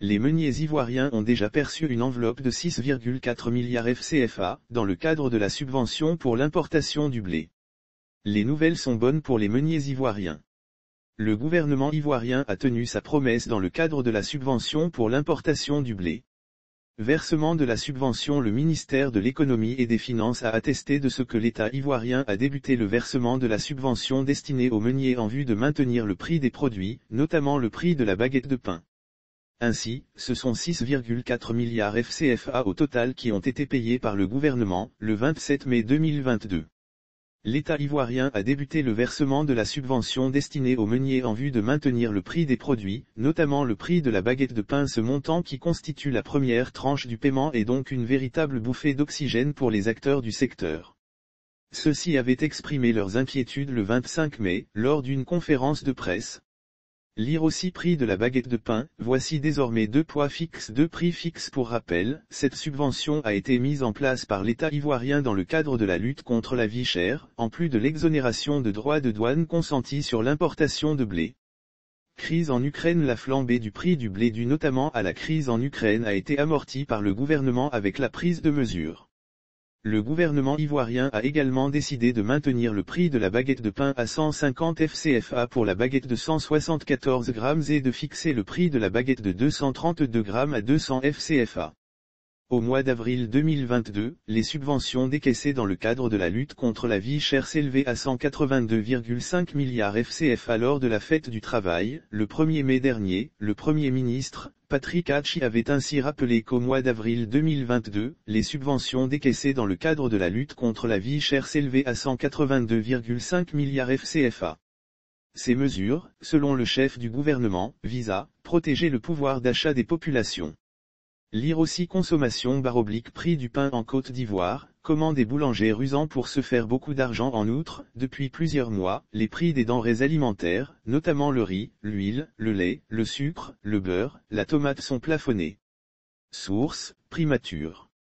Les meuniers ivoiriens ont déjà perçu une enveloppe de 6,4 milliards FCFA, dans le cadre de la subvention pour l'importation du blé. Les nouvelles sont bonnes pour les meuniers ivoiriens. Le gouvernement ivoirien a tenu sa promesse dans le cadre de la subvention pour l'importation du blé. Versement de la subvention. Le ministère de l'Économie et des Finances a attesté de ce que l'État ivoirien a débuté le versement de la subvention destinée aux meuniers en vue de maintenir le prix des produits, notamment le prix de la baguette de pain. Ainsi, ce sont 6,4 milliards FCFA au total qui ont été payés par le gouvernement, le 27 mai 2022. L'État ivoirien a débuté le versement de la subvention destinée aux meuniers en vue de maintenir le prix des produits, notamment le prix de la baguette de pain. Ce montant qui constitue la première tranche du paiement est donc une véritable bouffée d'oxygène pour les acteurs du secteur. Ceux-ci avaient exprimé leurs inquiétudes le 25 mai, lors d'une conférence de presse. Lire aussi prix de la baguette de pain, voici désormais 2 poids fixes 2 prix fixes. Pour rappel, cette subvention a été mise en place par l'État ivoirien dans le cadre de la lutte contre la vie chère, en plus de l'exonération de droits de douane consentis sur l'importation de blé. Crise en Ukraine. La flambée du prix du blé due notamment à la crise en Ukraine a été amortie par le gouvernement avec la prise de mesures. Le gouvernement ivoirien a également décidé de maintenir le prix de la baguette de pain à 150 FCFA pour la baguette de 174 grammes et de fixer le prix de la baguette de 232 grammes à 200 FCFA. Au mois d'avril 2022, les subventions décaissées dans le cadre de la lutte contre la vie chère s'élevaient à 182,5 milliards FCFA lors de la fête du travail. Le 1er mai dernier, le Premier ministre, Patrick Hachi, avait ainsi rappelé qu'au mois d'avril 2022, les subventions décaissées dans le cadre de la lutte contre la vie chère s'élevaient à 182,5 milliards FCFA. Ces mesures, selon le chef du gouvernement, visent à protéger le pouvoir d'achat des populations. Lire aussi consommation / prix du pain en Côte d'Ivoire, comment des boulangers rusant pour se faire beaucoup d'argent. En outre, depuis plusieurs mois, les prix des denrées alimentaires, notamment le riz, l'huile, le lait, le sucre, le beurre, la tomate sont plafonnés. Source, Primature.